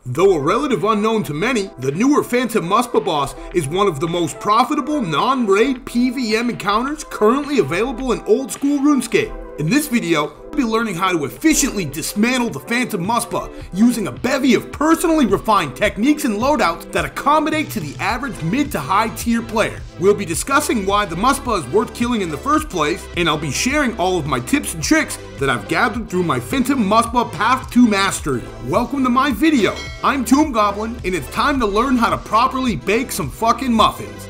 Though a relative unknown to many, the newer Phantom Muspah boss is one of the most profitable non-raid PvM encounters currently available in old school RuneScape. In this video, we'll be learning how to efficiently dismantle the Phantom Muspah using a bevy of personally refined techniques and loadouts that accommodate to the average mid to high tier player. We'll be discussing why the Muspah is worth killing in the first place, and I'll be sharing all of my tips and tricks that I've gathered through my Phantom Muspah Path to Mastery. Welcome to my video. I'm TombGoblin, and it's time to learn how to properly bake some fucking muffins.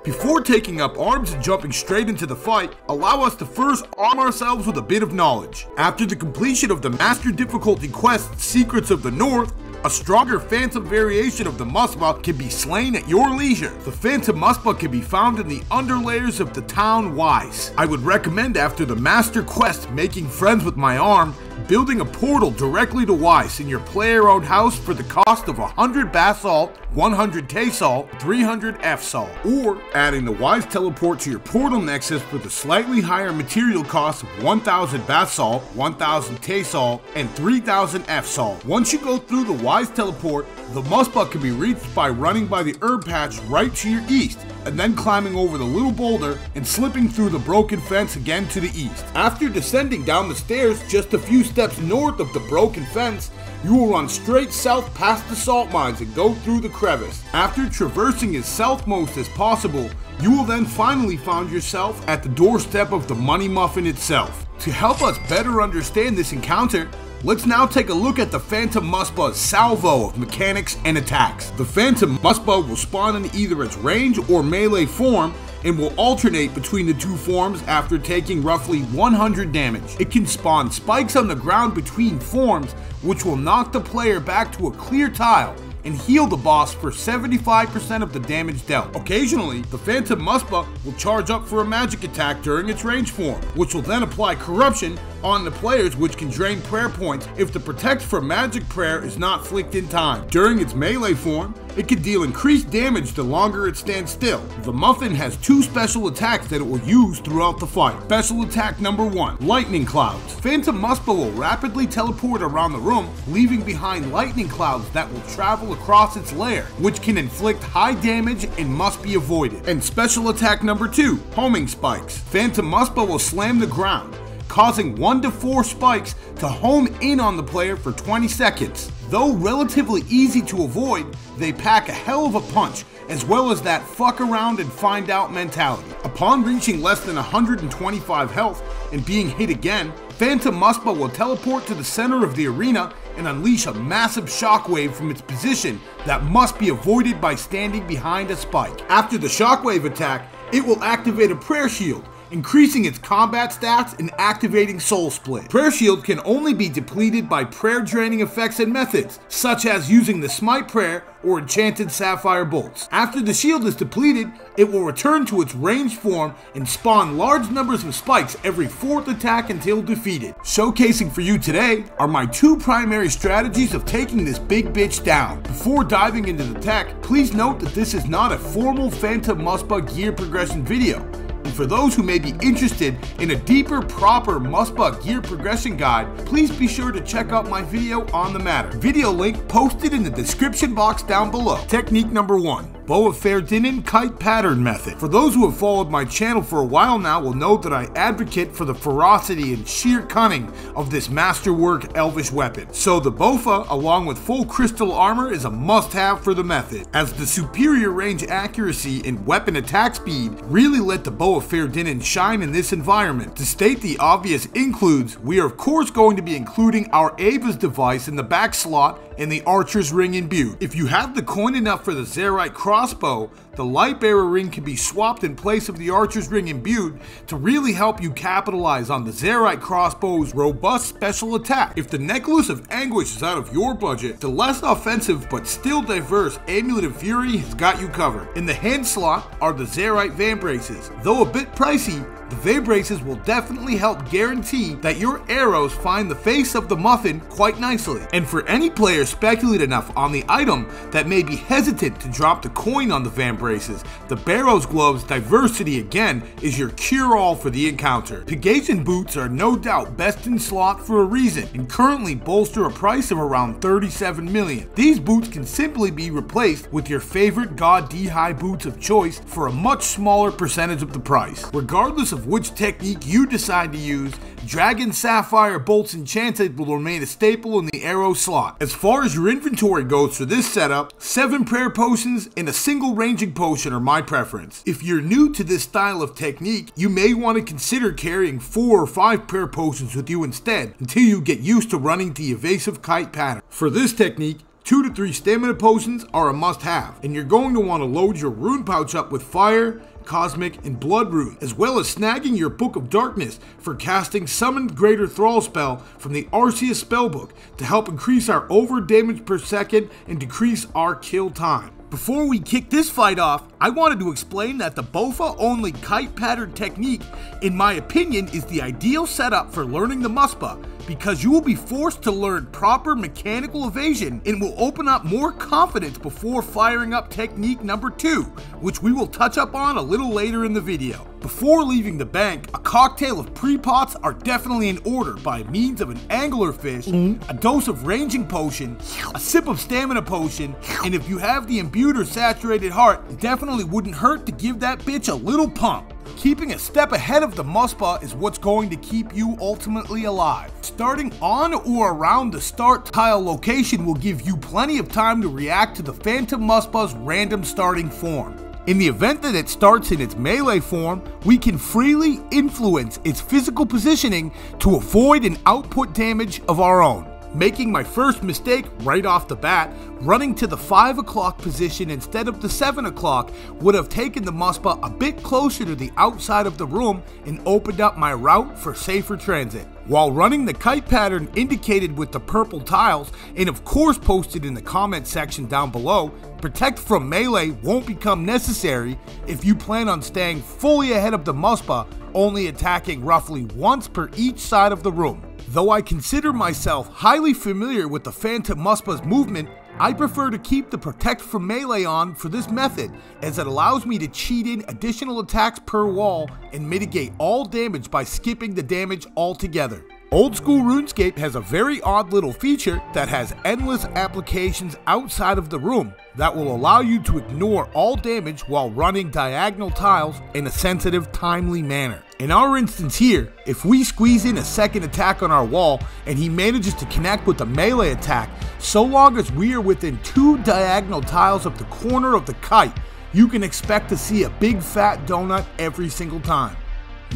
Before taking up arms and jumping straight into the fight, allow us to first arm ourselves with a bit of knowledge. After the completion of the Master Difficulty quest Secrets of the North, a stronger Phantom variation of the Muspah can be slain at your leisure. The Phantom Muspah can be found in the underlayers of the town Wise. I would recommend after the Master Quest Making Friends with My Arm, building a portal directly to Wise in your player-owned house for the cost of 100 basalt, 100 T-salt, 300 F-salt, or adding the Wise teleport to your portal nexus for the slightly higher material cost of 1000 basalt, 1000 T-salt, and 3000 F-salt. Once you go through the Wise teleport, the Muspah can be reached by running by the herb patch right to your east, and then climbing over the little boulder and slipping through the broken fence again to the east. After descending down the stairs just a few steps north of the broken fence, you will run straight south past the salt mines and go through the crevice. After traversing as southmost as possible, you will then finally find yourself at the doorstep of the Money Muffin itself. To help us better understand this encounter, let's now take a look at the Phantom Muspah's salvo of mechanics and attacks. The Phantom Muspah will spawn in either its range or melee form and will alternate between the two forms after taking roughly 100 damage. It can spawn spikes on the ground between forms, which will knock the player back to a clear tile and heal the boss for 75% of the damage dealt. Occasionally, the Phantom Muspah will charge up for a magic attack during its range form, which will then apply corruption on the players, which can drain prayer points if the protect from magic prayer is not flicked in time. During its melee form, it can deal increased damage the longer it stands still. The Muffin has two special attacks that it will use throughout the fight. Special attack number 1, Lightning Clouds. Phantom Muspah will rapidly teleport around the room, leaving behind lightning clouds that will travel across its lair, which can inflict high damage and must be avoided. And special attack number 2, Homing Spikes. Phantom Muspah will slam the ground, causing 1 to 4 spikes to home in on the player for 20 seconds. Though relatively easy to avoid, they pack a hell of a punch, as well as that fuck around and find out mentality. Upon reaching less than 125 health and being hit again, Phantom Muspah will teleport to the center of the arena and unleash a massive shockwave from its position that must be avoided by standing behind a spike. After the shockwave attack, it will activate a prayer shield, increasing its combat stats and activating Soul Split. Prayer Shield can only be depleted by prayer draining effects and methods, such as using the Smite Prayer or Enchanted Sapphire Bolts. After the shield is depleted, it will return to its ranged form and spawn large numbers of spikes every 4th attack until defeated. Showcasing for you today are my 2 primary strategies of taking this big bitch down. Before diving into the tech, please note that this is not a formal Phantom Muspah gear progression video. And for those who may be interested in a deeper, proper Muspah gear progression guide, please be sure to check out my video on the matter. Video link posted in the description box down below. Technique number 1. Faerdhinen Kite Pattern method. For those who have followed my channel for a while now will know that I advocate for the ferocity and sheer cunning of this masterwork elvish weapon. So the Bofa, along with full crystal armor, is a must-have for the method, as the superior range accuracy and weapon attack speed really let the Faerdhinen shine in this environment. To state the obvious includes, we are of course going to be including our Ava's device in the back slot and the Archer's Ring imbued. If you have the coin enough for the Zerite crossbow, the Lightbearer ring can be swapped in place of the Archer's Ring imbued to really help you capitalize on the Zerite crossbow's robust special attack. If the Necklace of Anguish is out of your budget, the less offensive but still diverse Amulet of Fury has got you covered. In the hand slot are the Zerite Vambraces. Though a bit pricey, the vambraces will definitely help guarantee that your arrows find the face of the muffin quite nicely. And for any player speculative enough on the item that may be hesitant to drop the coin on the vambraces, the Barrow's Gloves Diversity again is your cure-all for the encounter. Pegasus boots are no doubt best in slot for a reason and currently bolster a price of around 37 million. These boots can simply be replaced with your favorite God D-High boots of choice for a much smaller percentage of the price. Regardless of which technique you decide to use, Dragon Sapphire Bolts Enchanted will remain a staple in the arrow slot. As far as your inventory goes for this setup, 7 prayer potions and a single ranging potion are my preference. If you're new to this style of technique, you may want to consider carrying 4 or 5 prayer potions with you instead until you get used to running the evasive Kite Pattern. For this technique, 2 to 3 stamina potions are a must-have, and you're going to want to load your rune pouch up with fire, cosmic, and blood rune, as well as snagging your Book of Darkness for casting Summoned Greater Thrall spell from the Arceus spellbook to help increase our over damage per second and decrease our kill time. Before we kick this fight off, I wanted to explain that the Bofa only Kite Pattern technique, in my opinion, is the ideal setup for learning the Muspah, because you will be forced to learn proper mechanical evasion and will open up more confidence before firing up technique number 2, which we will touch up on a little later in the video. Before leaving the bank, a cocktail of pre-pots are definitely in order by means of an anglerfish, a dose of ranging potion, a sip of stamina potion, and if you have the imbued or saturated heart, it definitely wouldn't hurt to give that bitch a little pump. Keeping a step ahead of the Muspah is what's going to keep you ultimately alive. Starting on or around the start tile location will give you plenty of time to react to the Phantom Muspah's random starting form. In the event that it starts in its melee form, we can freely influence its physical positioning to avoid an output damage of our own. Making my first mistake right off the bat, running to the 5 o'clock position instead of the 7 o'clock would have taken the Muspah a bit closer to the outside of the room and opened up my route for safer transit. While running the Kite Pattern indicated with the purple tiles, and of course posted in the comment section down below, Protect from melee won't become necessary if you plan on staying fully ahead of the Muspah, only attacking roughly once per each side of the room. Though I consider myself highly familiar with the Phantom Muspah's movement, I prefer to keep the Protect from Melee on for this method, as it allows me to cheat in additional attacks per wall and mitigate all damage by skipping the damage altogether. Old School RuneScape has a very odd little feature that has endless applications outside of the room that will allow you to ignore all damage while running diagonal tiles in a sensitive, timely manner. In our instance here, if we squeeze in a second attack on our wall and he manages to connect with a melee attack, so long as we are within 2 diagonal tiles of the corner of the kite, you can expect to see a big fat donut every single time.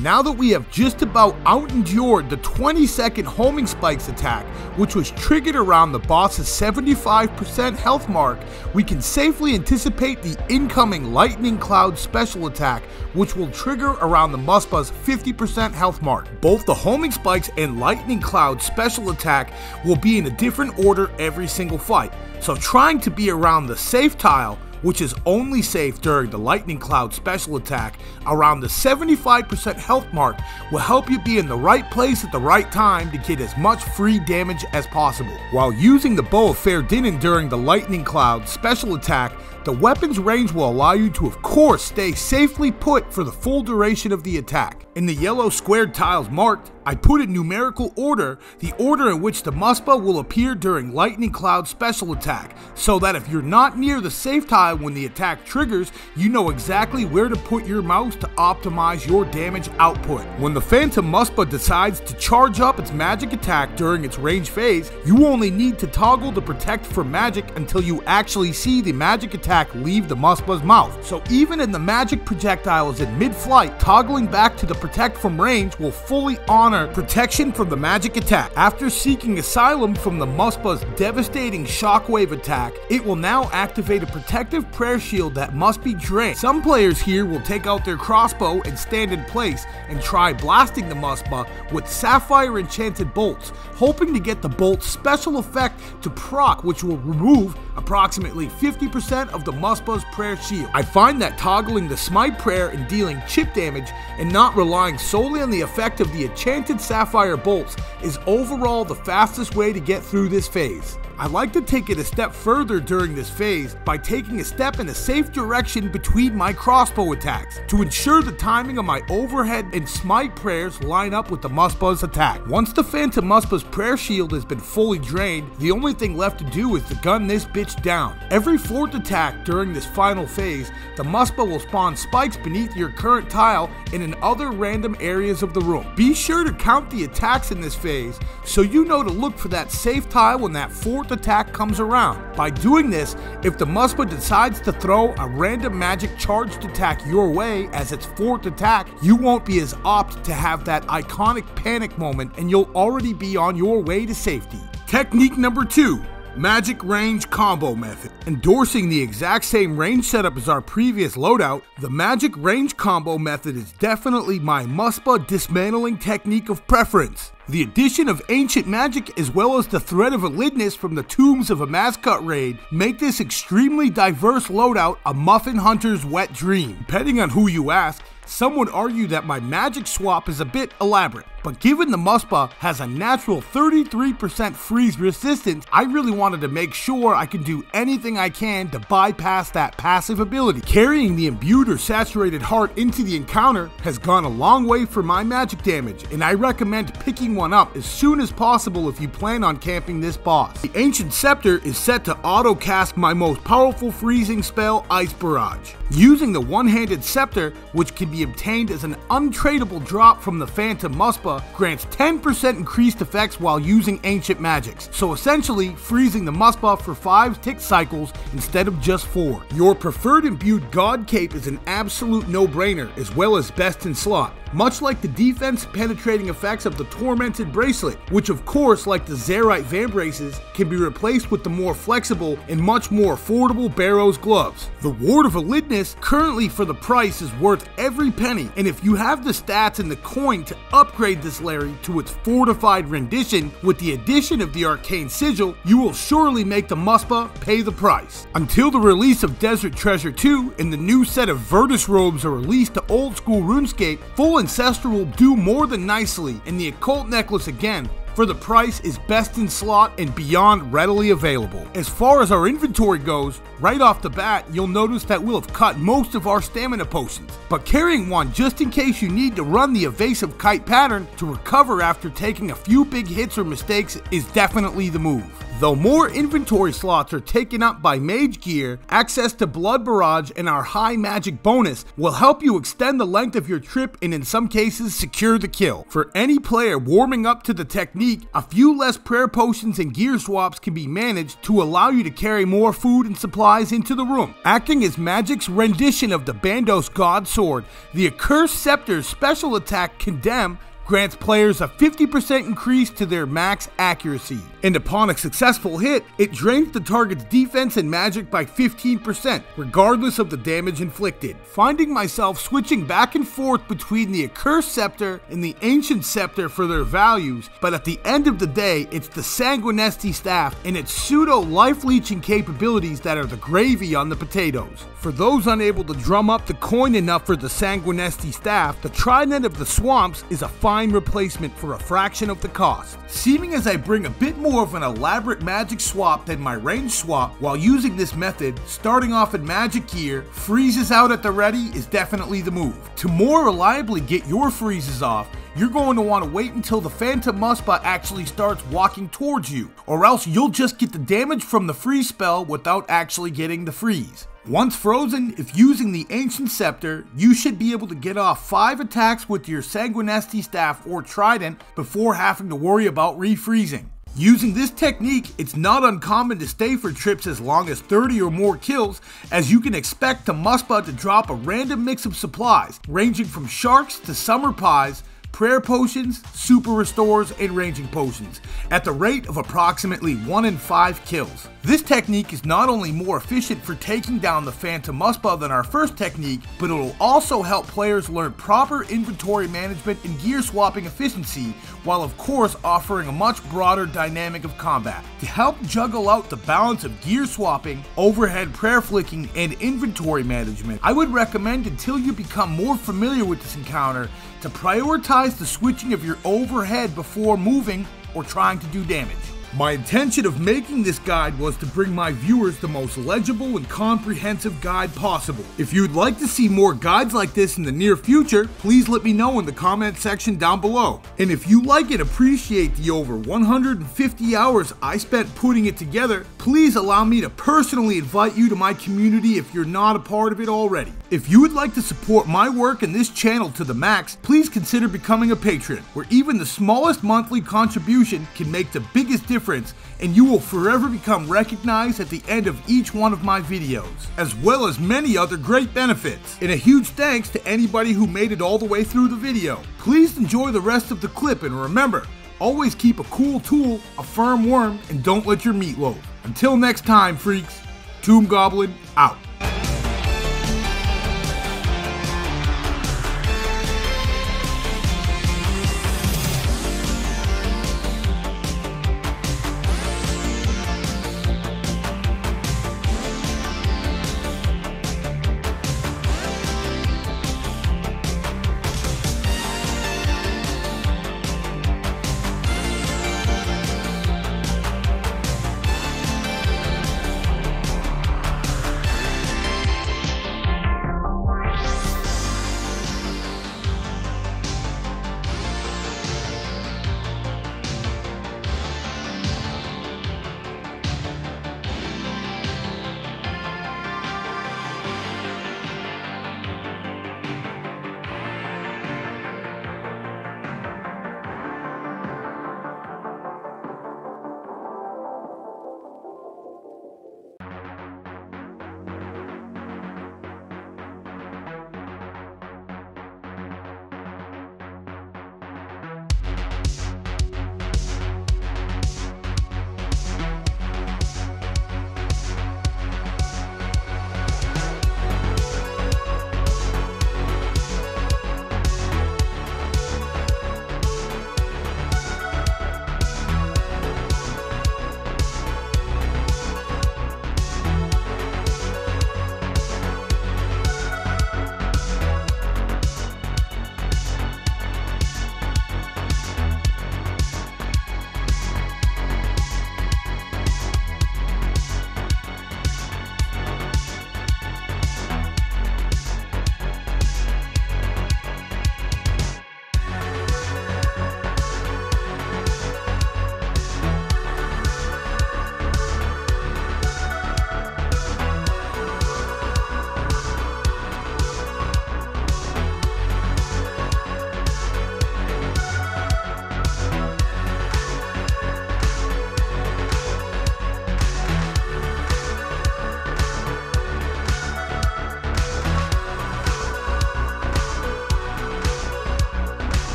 Now that we have just about out-endured the 20-second homing spikes attack, which was triggered around the boss's 75% health mark, we can safely anticipate the incoming Lightning Cloud special attack, which will trigger around the Muspah's 50% health mark. Both the homing spikes and Lightning Cloud special attack will be in a different order every single fight, so trying to be around the safe tile, which is only safe during the Lightning Cloud special attack, around the 75% health mark will help you be in the right place at the right time to get as much free damage as possible. While using the Bow of Faerdhinen during the Lightning Cloud special attack, the weapon's range will allow you to of course stay safely put for the full duration of the attack. In the yellow squared tiles marked, I put in numerical order the order in which the Muspah will appear during Lightning Cloud special attack, so that if you're not near the safe tile when the attack triggers, you know exactly where to put your mouse to optimize your damage output. When the Phantom Muspah decides to charge up its magic attack during its range phase, you only need to toggle the Protect from Magic until you actually see the magic attack leave the Muspah's mouth. So even if the magic projectile is in mid-flight, toggling back to the Protect from range will fully honor protection from the magic attack. After seeking asylum from the Muspah's devastating shockwave attack, it will now activate a protective prayer shield that must be drained. Some players here will take out their crossbow and stand in place and try blasting the Muspah with Sapphire Enchanted Bolts, hoping to get the bolt's special effect to proc, which will remove approximately 50% of the Muspah's prayer shield. I find that toggling the Smite prayer and dealing chip damage and not relying relying solely on the effect of the enchanted sapphire bolts is overall the fastest way to get through this phase. I like to take it a step further during this phase by taking a step in a safe direction between my crossbow attacks to ensure the timing of my overhead and smite prayers line up with the Muspah's attack. Once the Phantom Muspah's prayer shield has been fully drained, the only thing left to do is to gun this bitch down. Every fourth attack during this final phase, the Muspah will spawn spikes beneath your current tile and in other random areas of the room. Be sure to count the attacks in this phase so you know to look for that safe tile when that fourth attack comes around. By doing this, if the Muspah decides to throw a random magic charged attack your way as its fourth attack, you won't be as apt to have that iconic panic moment and you'll already be on your way to safety. Technique number 2. Magic Range Combo Method. Endorsing the exact same range setup as our previous loadout, the Magic Range Combo Method is definitely my Muspah dismantling technique of preference. The addition of ancient magic as well as the threat of elidness from the tombs of a mascot raid make this extremely diverse loadout a Muffin Hunter's wet dream. Depending on who you ask, some would argue that my magic swap is a bit elaborate, but given the Muspah has a natural 33% freeze resistance, I really wanted to make sure I can do anything I can to bypass that passive ability. Carrying the imbued or saturated heart into the encounter has gone a long way for my magic damage, and I recommend picking one up as soon as possible if you plan on camping this boss. The Ancient Scepter is set to auto-cast my most powerful freezing spell, Ice Barrage. Using the one-handed scepter, which can be obtained as an untradeable drop from the Phantom Muspah, grants 10% increased effects while using ancient magics, so essentially freezing the Muspah for 5 tick cycles instead of just 4. Your preferred imbued God Cape is an absolute no-brainer as well as best in slot, much like the defense penetrating effects of the Tormented Bracelet, which of course, like the Zerite Vambraces, can be replaced with the more flexible and much more affordable Barrow's Gloves. The Ward of Elidness, currently for the price, is worth every penny, and if you have the stats and the coin to upgrade this Larry to its fortified rendition with the addition of the Arcane Sigil, you will surely make the Muspah pay the price. Until the release of Desert Treasure 2 and the new set of Virtus robes are released to old school RuneScape, full Ancestral will do more than nicely, and the Occult Necklace again, for the price, is best in slot and beyond readily available. As far as our inventory goes, right off the bat, you'll notice that we'll have cut most of our stamina potions, but carrying one just in case you need to run the evasive Kite Pattern to recover after taking a few big hits or mistakes is definitely the move. Though more inventory slots are taken up by Mage gear, access to Blood Barrage and our high magic bonus will help you extend the length of your trip and in some cases secure the kill. For any player warming up to the technique, a few less prayer potions and gear swaps can be managed to allow you to carry more food and supplies into the room. Acting as Magic's rendition of the Bandos God Sword, the Accursed Scepter's special attack Condemn grants players a 50% increase to their max accuracy, and upon a successful hit, it drains the target's defense and magic by 15%, regardless of the damage inflicted. Finding myself switching back and forth between the Accursed Scepter and the Ancient Scepter for their values, but at the end of the day, it's the Sanguinesti Staff and its pseudo life-leeching capabilities that are the gravy on the potatoes. For those unable to drum up the coin enough for the Sanguinesti Staff, the Trident of the Swamps is a fine replacement for a fraction of the cost. Seeming as I bring a bit more of an elaborate magic swap than my range swap while using this method, starting off in magic gear, freezes out at the ready is definitely the move. To more reliably get your freezes off, you're going to want to wait until the Phantom Muspah actually starts walking towards you, or else you'll just get the damage from the freeze spell without actually getting the freeze. Once frozen, if using the Ancient Scepter, you should be able to get off 5 attacks with your Sanguinesti Staff or Trident before having to worry about refreezing. Using this technique, it's not uncommon to stay for trips as long as 30 or more kills, as you can expect the Muspah to drop a random mix of supplies, ranging from sharks to summer pies, prayer potions, super restores, and ranging potions, at the rate of approximately 1 in 5 kills. This technique is not only more efficient for taking down the Phantom Muspah than our first technique, but it will also help players learn proper inventory management and gear swapping efficiency, while of course offering a much broader dynamic of combat. To help juggle out the balance of gear swapping, overhead prayer flicking, and inventory management, I would recommend, until you become more familiar with this encounter, to prioritize the switching of your overhead before moving or trying to do damage. My intention of making this guide was to bring my viewers the most legible and comprehensive guide possible. If you'd like to see more guides like this in the near future, please let me know in the comment section down below. And if you like and appreciate the over 150 hours I spent putting it together, please allow me to personally invite you to my community if you're not a part of it already. If you would like to support my work and this channel to the max, please consider becoming a patron, where even the smallest monthly contribution can make the biggest difference, and you will forever become recognized at the end of each one of my videos, as well as many other great benefits. And a huge thanks to anybody who made it all the way through the video. Please enjoy the rest of the clip, and remember, always keep a cool tool, a firm worm, and don't let your meat loaf. Until next time, freaks, TombGoblin out.